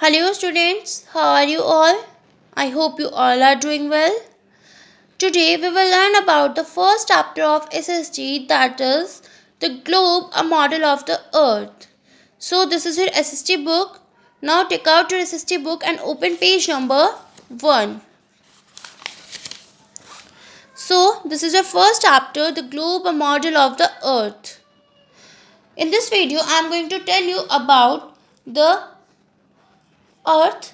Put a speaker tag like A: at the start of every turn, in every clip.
A: Hello, students. How are you all? I hope you all are doing well. Today, we will learn about the first chapter of SST, that is the globe, a model of the earth. So, this is your SST book. Now, take out your SST book and open page number 1. So, this is your first chapter, the globe, a model of the earth. In this video, I am going to tell you about the earth.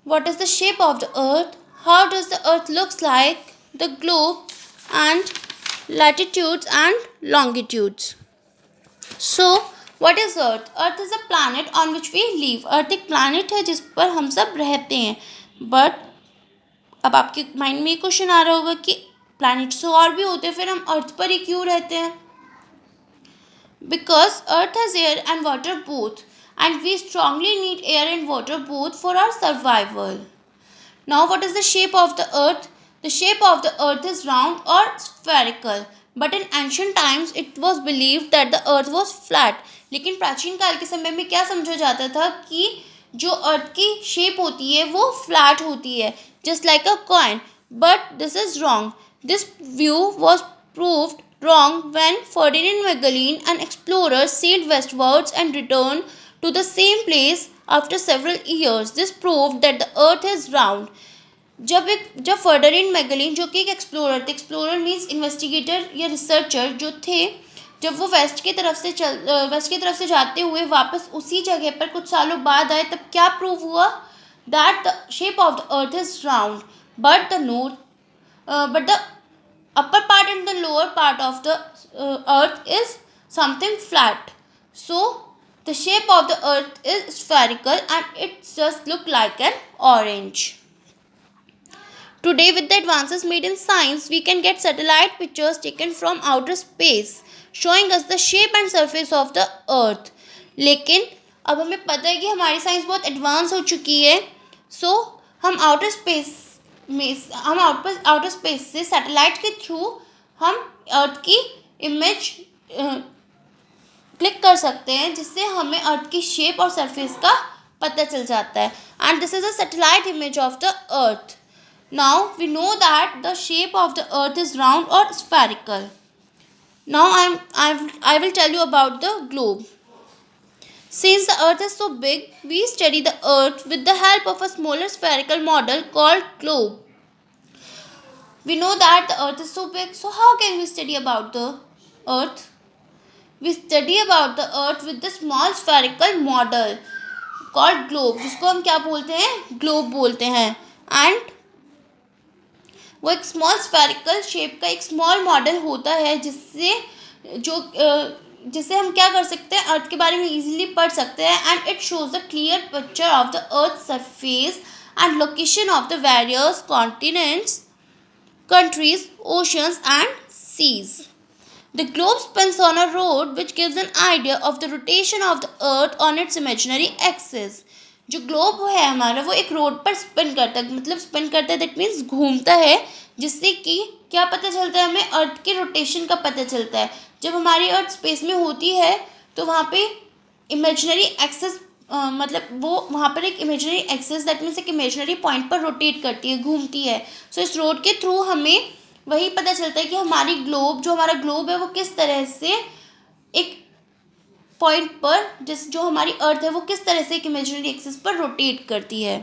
A: What is the shape of the earth? How does the earth looks like? The globe and latitudes and longitudes. So, what is earth? Earth is a planet on which we live. Earth एक planet है जिस पर हम सब रहते हैं. But अब आपके माइंड में ये क्वेश्चन आ रहा होगा कि प्लैनेट्स तो और भी होते हैं, फिर हम अर्थ पर ही क्यों रहते हैं? Because earth has air and water both, and we strongly need air and water both for our survival. Now, what is the shape of the earth? The shape of the earth is round or spherical. But in ancient times, it was believed that the earth was flat. लेकिन प्राचीन काल के समय में क्या समझा जाता था कि जो अर्थ की शेप होती है वो फ्लैट होती है, just like a coin. But this is wrong. This view was proved wrong when Ferdinand Magellan, an explorer, sailed westwards and returned to the same place after several years. This proved that the earth is round. जब Ferdinand मैगेलिन, जो कि एक explorer थे, explorer means investigator या researcher जो थे, जब वो वेस्ट की तरफ से जाते हुए वापस उसी जगह पर कुछ सालों बाद आए, तब क्या प्रूव हुआ? That the shape of the earth is round, but the upper part and the lower part of the earth is something flat. So the shape of the earth is spherical and it just look like an orange. Today, with the advances made in science, we can get satellite pictures taken from outer space showing us the shape and surface of the earth. लेकिन अब हमें पता है कि हमारी science बहुत advance हो चुकी है. सो हम आउटर स्पेस से सैटेलाइट के थ्रू हम अर्थ की इमेज क्लिक कर सकते हैं, जिससे हमें अर्थ की शेप और सरफेस का पता चल जाता है. And this is a satellite image of the earth. Now we know that the shape of the earth is round or spherical. Now I will tell you about the globe. Since the earth is so big, we study the earth with the help of a smaller spherical model called globe. We know that the earth is so big, so how can we study about the earth? We study about the earth with the small spherical model called globe, जिसको हम क्या बोलते हैं? Globe बोलते हैं. And वो एक small spherical shape का एक स्मॉल मॉडल होता है, जिससे हम क्या कर सकते हैं? अर्थ के बारे में इजीली पढ़ सकते हैं. And it shows the clear picture of the earth surface and location of the various continents, countries, oceans and seas. The globe spins on a road which gives an idea of the rotation of the earth on its imaginary axis. जो globe है हमारा, वो एक road पर spin करता है. मतलब spin करता है दैट मीन्स घूमता है, जिससे कि क्या पता चलता है? हमें अर्थ के रोटेशन का पता चलता है. जब हमारी अर्थ स्पेस में होती है तो वहाँ पे इमेजिनरी एक्सेस, मतलब वो वहाँ पर एक इमेजिनरी एक्सेस दैट मीन्स एक इमेजिनरी पॉइंट पर रोटेट करती है, घूमती है. सो इस रोड के थ्रू हमें वही पता चलता है कि हमारा ग्लोब है वो किस तरह से एक पॉइंट पर, जो हमारी अर्थ है वो किस तरह से एक इमेजिनरी एक्सिस पर रोटेट करती है.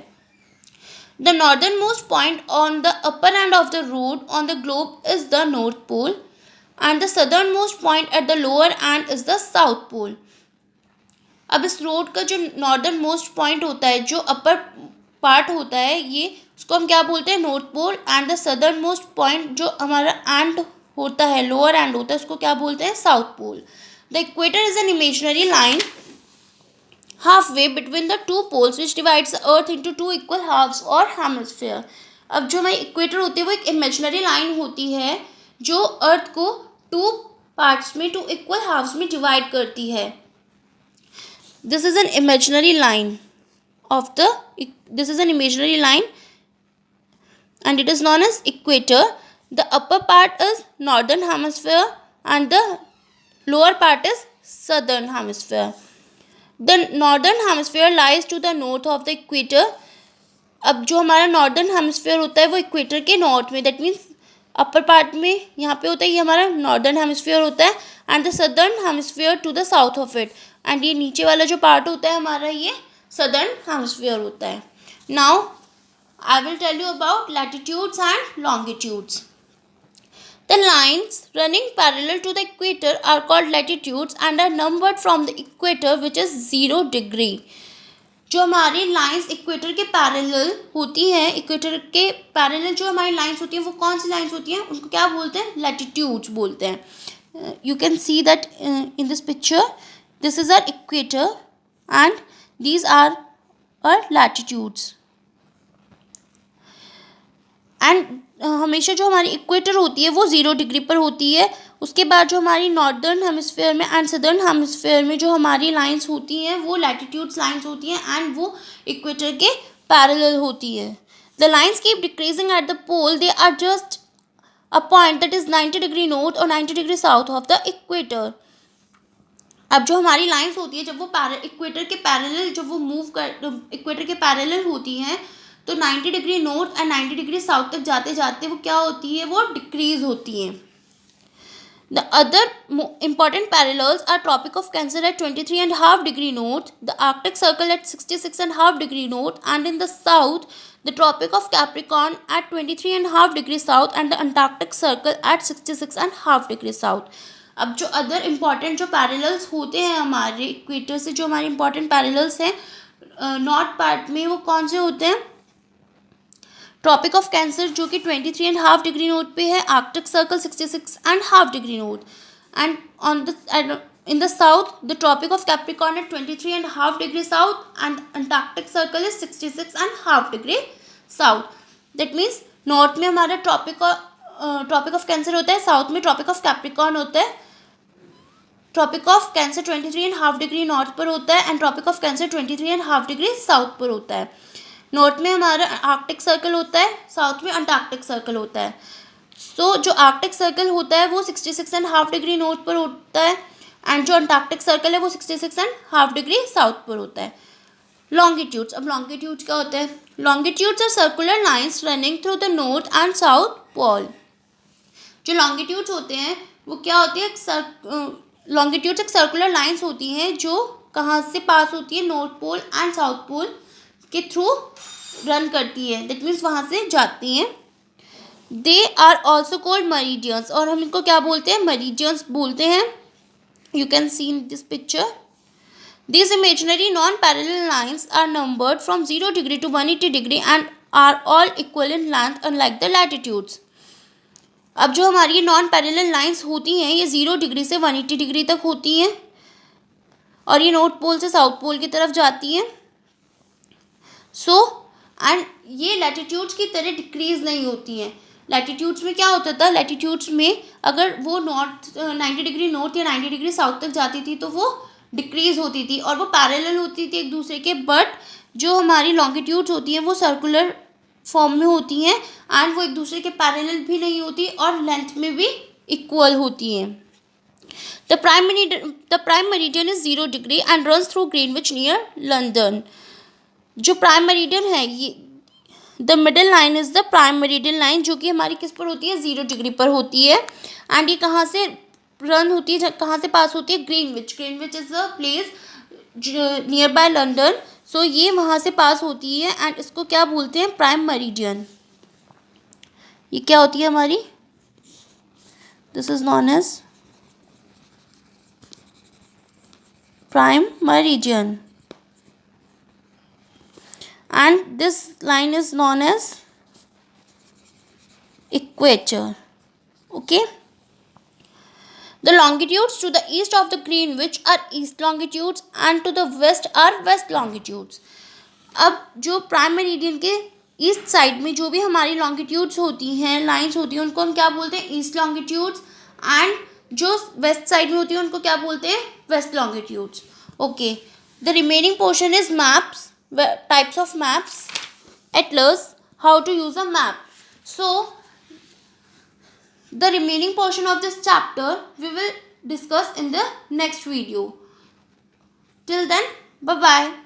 A: The northern most point on the upper end of the rod on the globe is the north pole and the southern most point at the lower end is the south pole. अब इस road का जो northern most point होता है, जो upper part होता है, ये उसको हम क्या बोलते हैं? North pole. And the southern most point जो हमारा एंड होता है, लोअर एंड होता है, उसको क्या बोलते हैं? South pole. The equator is an imaginary line halfway between the two poles which divides the earth into two equal halves or hemisphere. अब जो हमारी इक्वेटर होती है वो एक इमेजिनरी लाइन होती है जो अर्थ को टू पार्ट्स में, टू इक्वल हाफ्स में डिवाइड करती है. This is an imaginary line and it is known as equator. The upper part is northern hemisphere and the lower part is southern hemisphere. The northern hemisphere lies to the north of the equator. अब जो हमारा northern hemisphere होता है वो equator के north में, that means upper part में यहाँ पे होता है, ये हमारा नॉर्दर्न हेमिस्फीयर होता है. And the southern hemisphere to the south of it. And ये नीचे वाला जो पार्ट होता है हमारा, ये सदर्न हेमिस्फीयर होता है. Now I will tell you about latitudes and longitudes. The lines running parallel to the equator are called latitudes and are numbered from the equator, which is 0 degree. जो हमारी lines equator के parallel होती हैं, equator के parallel जो हमारी lines होती हैं वो कौन सी लाइंस होती हैं, उनको क्या बोलते हैं, लैटिट्यूड्स बोलते हैं. You can see that in this picture, this is our equator and these are our latitudes. And हमेशा जो हमारी इक्वेटर होती है वो 0 डिग्री पर होती है. उसके बाद जो हमारी नॉर्दर्न हेमिस्फीयर में एंड सदर्न हेमिस्फीयर में जो हमारी लाइंस होती हैं वो लैटिट्यूड्स लाइंस होती हैं एंड वो इक्वेटर के पैरेलल होती है. The lines keep decreasing at the pole. They are just a point that is 90 degree north और 90 degree south of the equator. अब जो हमारी लाइंस होती है जब वो इक्वेटर के पैरेलल जब वो मूव कर इक्वेटर के पैरेलल होती हैं तो 90 degree north and 90 degree south तक जाते जाते वो क्या होती है, वो डिक्रीज होती हैं. The other important parallels are Tropic of Cancer at 23.5 degree north, the Arctic Circle at 66.5 degree north, and in the south, the Tropic of Capricorn at 23.5 degree south and the Antarctic Circle at 66.5 degree south. अब जो other important जो parallels होते हैं हमारे equator से, जो हमारे important parallels हैं नॉर्थ पार्ट में, वो कौन से होते हैं, ट्रॉपिक ऑफ कैंसर जो कि 23.5 डिग्री नॉर्थ पे है, Arctic Circle 66.5 degree north, and on the in the south the Tropic of Capricorn at 23.5 degree south and Antarctic Circle is 66.5 degree south. That means north में हमारा tropic of cancer होता है, south में tropic of Capricorn होता है. Tropic of Cancer 23.5 degree north पर होता है and Tropic of Cancer 23.5 degree south पर होता है. नॉर्थ में हमारा आर्कटिक सर्कल होता है, साउथ में अंटार्कटिक सर्कल होता है. सो जो आर्कटिक सर्कल होता है वो 66.5 डिग्री नॉर्थ पर होता है एंड जो अंटार्कटिक सर्कल है वो 66.5 डिग्री साउथ पर होता है. लॉन्गिट्यूड्स. अब लॉन्गिट्यूड्स क्या होता है, longitudes are circular lines running through the north and south pole. जो लॉन्गिट्यूड्स होते हैं वो क्या होती है, लॉन्गिट्यूड्स एक सर्कुलर लाइंस होती हैं जो कहाँ से पास होती है, north pole and south pole के थ्रू रन करती है, दैट मीन्स वहाँ से जाती हैं. दे आर ऑल्सो कॉल्ड मरीडियंस, और हम इनको क्या बोलते हैं, मरीडियंस बोलते हैं. You can C in this picture. These imaginary non-parallel lines are numbered from 0 degree to 180 degree and are all equal in length unlike the latitudes. अब जो हमारी नॉन पैरेलल लाइंस होती हैं ये 0 डिग्री से 180 डिग्री तक होती हैं और ये नॉर्थ पोल से साउथ पोल की तरफ जाती हैं. सो एंड ये लैटिट्यूड्स की तरह डिक्रीज नहीं होती हैं. लैटिट्यूड्स में क्या होता था, लैटिट्यूड्स में अगर वो नॉर्थ 90 डिग्री नॉर्थ या 90 डिग्री साउथ तक जाती थी तो वो डिक्रीज होती थी और वो पैरेलल होती थी एक दूसरे के. बट जो हमारी लॉन्गिट्यूड्स होती हैं वो सर्कुलर फॉर्म में होती हैं एंड वो एक दूसरे के पैरेलल भी नहीं होती और लेंथ में भी इक्वल होती हैं. The prime meridian is 0 degree and runs through Greenwich near London. जो प्राइम मेरिडियन है ये the middle line is the prime meridian line जो कि हमारी किस पर होती है, 0 डिग्री पर होती है. एंड ये कहाँ से रन होती है, कहाँ से पास होती है, Greenwich. Greenwich is a place near by London. So ये वहाँ से पास होती है एंड इसको क्या बोलते हैं, प्राइम मेरिडियन. ये क्या होती है हमारी, this is known as Prime Meridian and this line is known as equator. Okay, the longitudes to the east of the Greenwich are east longitudes and to the west are west longitudes. अब जो prime meridian के east side में जो भी हमारी longitudes होती हैं, lines होती हैं, उनको हम क्या बोलते हैं, ईस्ट लॉन्गिट्यूड्स. एंड जो वेस्ट साइड में होती है उनको क्या बोलते हैं, west longitudes. Okay, the remaining portion is maps, types of maps, atlas, how to use a map. So the remaining portion of this chapter we will discuss in the next video. Till then, Bye bye.